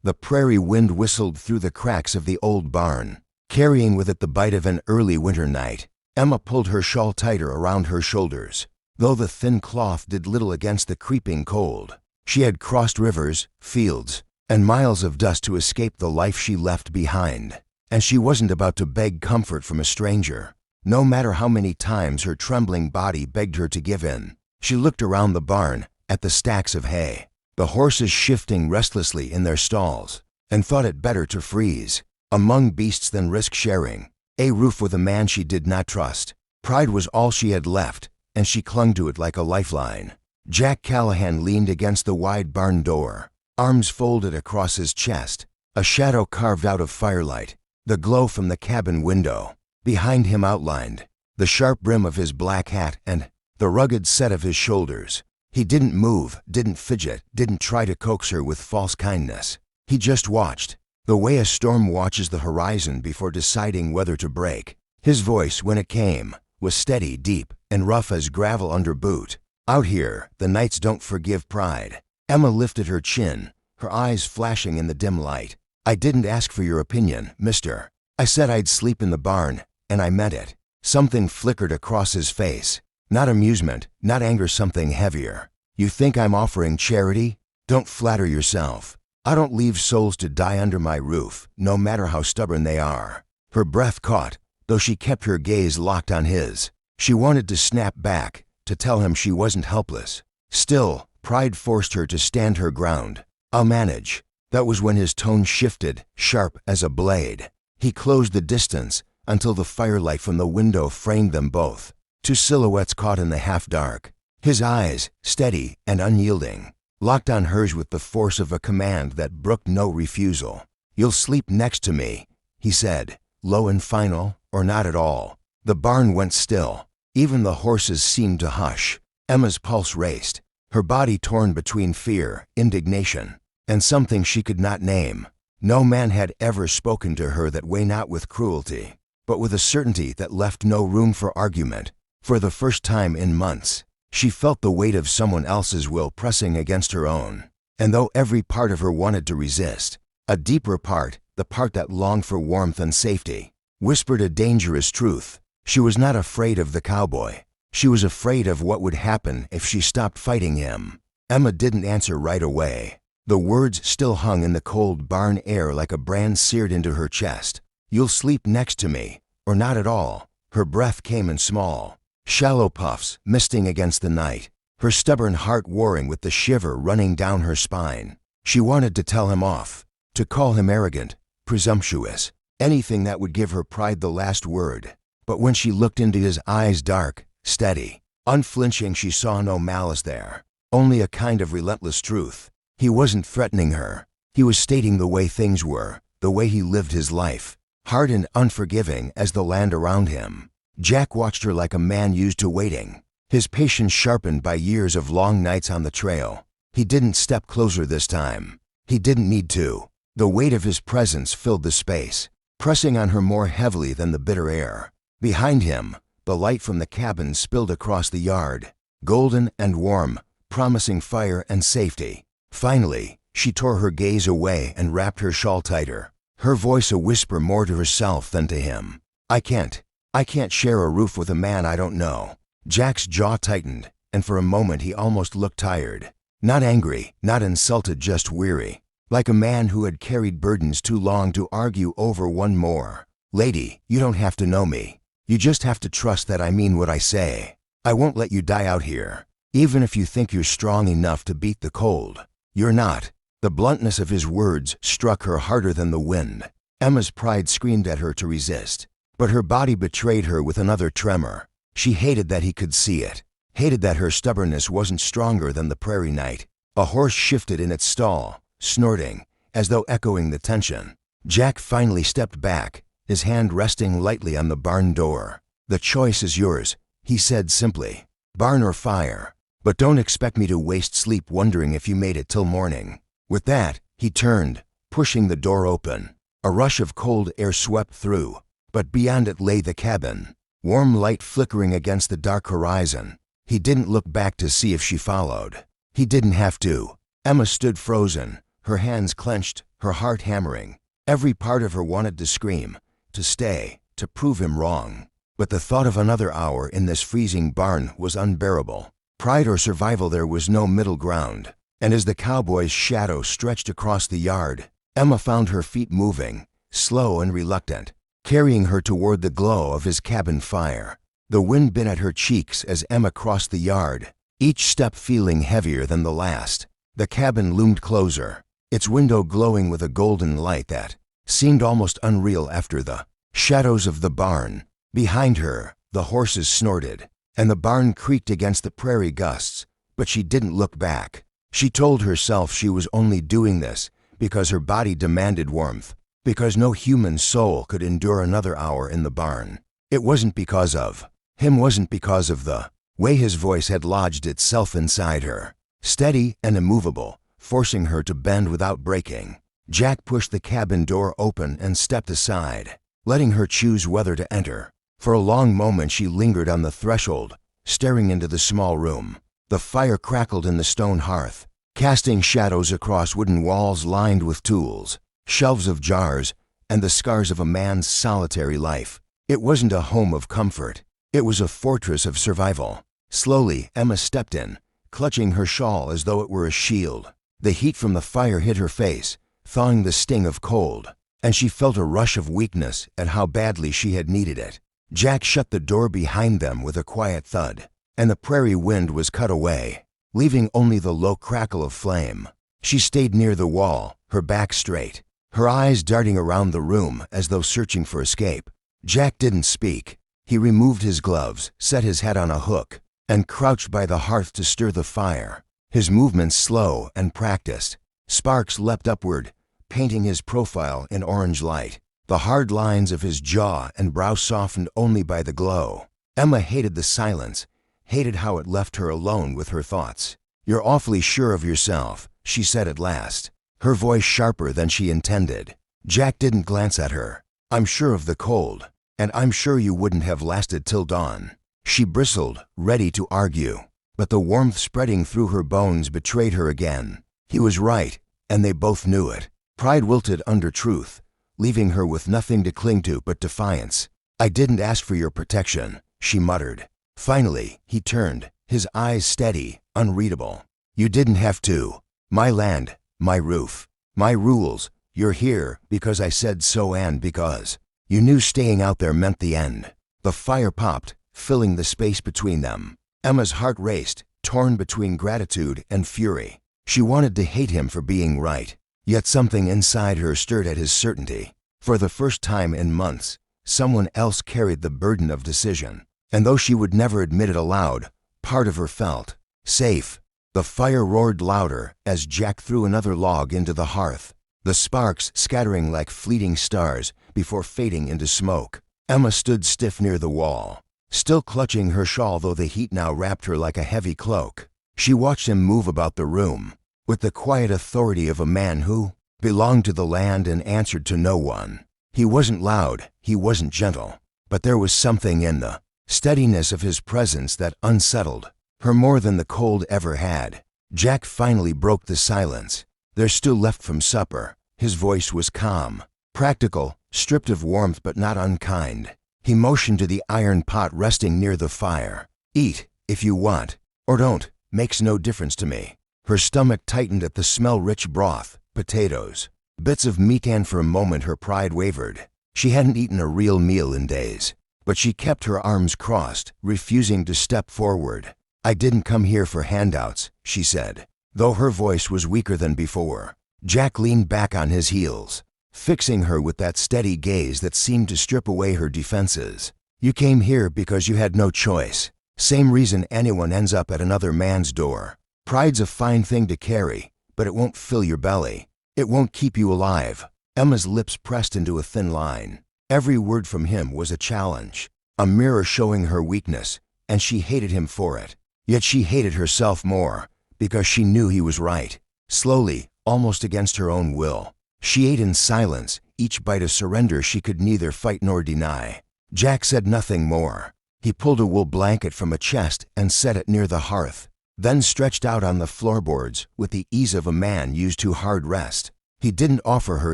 The prairie wind whistled through the cracks of the old barn, carrying with it the bite of an early winter night. Emma pulled her shawl tighter around her shoulders. Though the thin cloth did little against the creeping cold, she had crossed rivers, fields, and miles of dust to escape the life she left behind, and she wasn't about to beg comfort from a stranger, no matter how many times her trembling body begged her to give in. She looked around the barn, at the stacks of hay, the horses shifting restlessly in their stalls, and thought it better to freeze among beasts than risk sharing a roof with a man she did not trust. Pride was all she had left, and she clung to it like a lifeline. Jack Callahan leaned against the wide barn door, arms folded across his chest, a shadow carved out of firelight, the glow from the cabin window. Behind him outlined the sharp brim of his black hat and the rugged set of his shoulders. He didn't move, didn't fidget, didn't try to coax her with false kindness. He just watched, the way a storm watches the horizon before deciding whether to break. His voice, when it came, was steady, deep, and rough as gravel under boot. Out here, the nights don't forgive pride. Emma lifted her chin, her eyes flashing in the dim light. I didn't ask for your opinion, mister. I said I'd sleep in the barn, and I meant it. Something flickered across his face. Not amusement, not anger, something heavier. You think I'm offering charity? Don't flatter yourself. I don't leave souls to die under my roof, no matter how stubborn they are. Her breath caught, though she kept her gaze locked on his. She wanted to snap back, to tell him she wasn't helpless. Still, pride forced her to stand her ground. I'll manage. That was when his tone shifted, sharp as a blade. He closed the distance until the firelight from the window framed them both, two silhouettes caught in the half-dark. His eyes, steady and unyielding, locked on hers with the force of a command that brooked no refusal. You'll sleep next to me, he said, low and final, or not at all. The barn went still. Even the horses seemed to hush. Emma's pulse raced, her body torn between fear, indignation, and something she could not name. No man had ever spoken to her that way, not with cruelty, but with a certainty that left no room for argument. For the first time in months, she felt the weight of someone else's will pressing against her own. And though every part of her wanted to resist, a deeper part, the part that longed for warmth and safety, whispered a dangerous truth. She was not afraid of the cowboy. She was afraid of what would happen if she stopped fighting him. Emma didn't answer right away. The words still hung in the cold barn air like a brand seared into her chest. You'll sleep next to me, or not at all. Her breath came in small, shallow puffs, misting against the night, her stubborn heart warring with the shiver running down her spine. She wanted to tell him off, to call him arrogant, presumptuous, anything that would give her pride the last word. But when she looked into his eyes, dark, steady, unflinching, she saw no malice there, only a kind of relentless truth. He wasn't threatening her. He was stating the way things were, the way he lived his life, hard and unforgiving as the land around him. Jack watched her like a man used to waiting, his patience sharpened by years of long nights on the trail. He didn't step closer this time. He didn't need to. The weight of his presence filled the space, pressing on her more heavily than the bitter air. Behind him, the light from the cabin spilled across the yard, golden and warm, promising fire and safety. Finally, she tore her gaze away and wrapped her shawl tighter, her voice a whisper more to herself than to him. I can't share a roof with a man I don't know. Jack's jaw tightened, and for a moment he almost looked tired. Not angry, not insulted, just weary, like a man who had carried burdens too long to argue over one more. Lady, you don't have to know me. You just have to trust that I mean what I say. I won't let you die out here, even if you think you're strong enough to beat the cold. You're not. The bluntness of his words struck her harder than the wind. Emma's pride screamed at her to resist, but her body betrayed her with another tremor. She hated that he could see it, hated that her stubbornness wasn't stronger than the prairie night. A horse shifted in its stall, snorting, as though echoing the tension. Jack finally stepped back, his hand resting lightly on the barn door. The choice is yours, he said simply. Barn or fire. But don't expect me to waste sleep wondering if you made it till morning. With that, he turned, pushing the door open. A rush of cold air swept through, but beyond it lay the cabin, warm light flickering against the dark horizon. He didn't look back to see if she followed. He didn't have to. Emma stood frozen, her hands clenched, her heart hammering. Every part of her wanted to scream, to stay, to prove him wrong. But the thought of another hour in this freezing barn was unbearable. Pride or survival, there was no middle ground. And as the cowboy's shadow stretched across the yard, Emma found her feet moving, slow and reluctant, carrying her toward the glow of his cabin fire. The wind bit at her cheeks as Emma crossed the yard, each step feeling heavier than the last. The cabin loomed closer, its window glowing with a golden light that seemed almost unreal after the shadows of the barn. Behind her, the horses snorted, and the barn creaked against the prairie gusts, but she didn't look back. She told herself she was only doing this because her body demanded warmth, because no human soul could endure another hour in the barn. It wasn't because of him, wasn't because of the way his voice had lodged itself inside her, steady and immovable, forcing her to bend without breaking. Jack pushed the cabin door open and stepped aside, letting her choose whether to enter. For a long moment she lingered on the threshold, staring into the small room. The fire crackled in the stone hearth, casting shadows across wooden walls lined with tools, shelves of jars, and the scars of a man's solitary life. It wasn't a home of comfort. It was a fortress of survival. Slowly, Emma stepped in, clutching her shawl as though it were a shield. The heat from the fire hit her face, thawing the sting of cold, and she felt a rush of weakness at how badly she had needed it. Jack shut the door behind them with a quiet thud, and the prairie wind was cut away, leaving only the low crackle of flame. She stayed near the wall, her back straight, her eyes darting around the room as though searching for escape. Jack didn't speak. He removed his gloves, set his head on a hook, and crouched by the hearth to stir the fire. His movements slow and practiced. Sparks leapt upward, painting his profile in orange light. The hard lines of his jaw and brow softened only by the glow. Emma hated the silence, hated how it left her alone with her thoughts. "You're awfully sure of yourself," she said at last, her voice sharper than she intended. Jack didn't glance at her. "I'm sure of the cold, and I'm sure you wouldn't have lasted till dawn." She bristled, ready to argue, but the warmth spreading through her bones betrayed her again. He was right, and they both knew it. Pride wilted under truth, leaving her with nothing to cling to but defiance. "I didn't ask for your protection," she muttered. Finally, he turned, his eyes steady, unreadable. "You didn't have to. My land, my roof, my rules. You're here because I said so and because you knew staying out there meant the end." The fire popped, filling the space between them. Emma's heart raced, torn between gratitude and fury. She wanted to hate him for being right, yet something inside her stirred at his certainty. For the first time in months, someone else carried the burden of decision. And though she would never admit it aloud, part of her felt safe. The fire roared louder as Jack threw another log into the hearth, the sparks scattering like fleeting stars before fading into smoke. Emma stood stiff near the wall, still clutching her shawl, though the heat now wrapped her like a heavy cloak. She watched him move about the room, with the quiet authority of a man who belonged to the land and answered to no one. He wasn't loud, he wasn't gentle, but there was something in the steadiness of his presence that unsettled her more than the cold ever had. Jack finally broke the silence. "There's still left from supper." His voice was calm, practical, stripped of warmth but not unkind. He motioned to the iron pot resting near the fire. "Eat, if you want, or don't, makes no difference to me." Her stomach tightened at the smell-rich broth, potatoes, bits of meat, and for a moment her pride wavered. She hadn't eaten a real meal in days, but she kept her arms crossed, refusing to step forward. "I didn't come here for handouts," she said, though her voice was weaker than before. Jack leaned back on his heels, fixing her with that steady gaze that seemed to strip away her defenses. "You came here because you had no choice. Same reason anyone ends up at another man's door. Pride's a fine thing to carry, but it won't fill your belly. It won't keep you alive." Emma's lips pressed into a thin line. Every word from him was a challenge, a mirror showing her weakness, and she hated him for it. Yet she hated herself more, because she knew he was right. Slowly, almost against her own will, she ate in silence, each bite a surrender she could neither fight nor deny. Jack said nothing more. He pulled a wool blanket from a chest and set it near the hearth. then stretched out on the floorboards with the ease of a man used to hard rest. He didn't offer her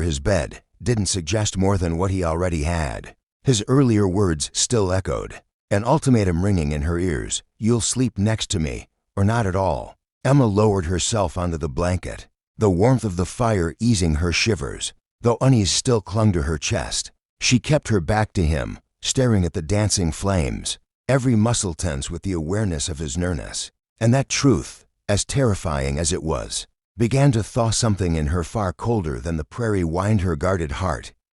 his bed, didn't suggest more than what he already had. His earlier words still echoed, an ultimatum ringing in her ears. You'll sleep next to me, or not at all. Emma lowered herself onto the blanket, the warmth of the fire easing her shivers, though unease still clung to her chest. She kept her back to him, staring at the dancing flames, every muscle tense with the awareness of his nearness. And that truth, as terrifying as it was, began to thaw something in her far colder than the prairie wind her guarded heart.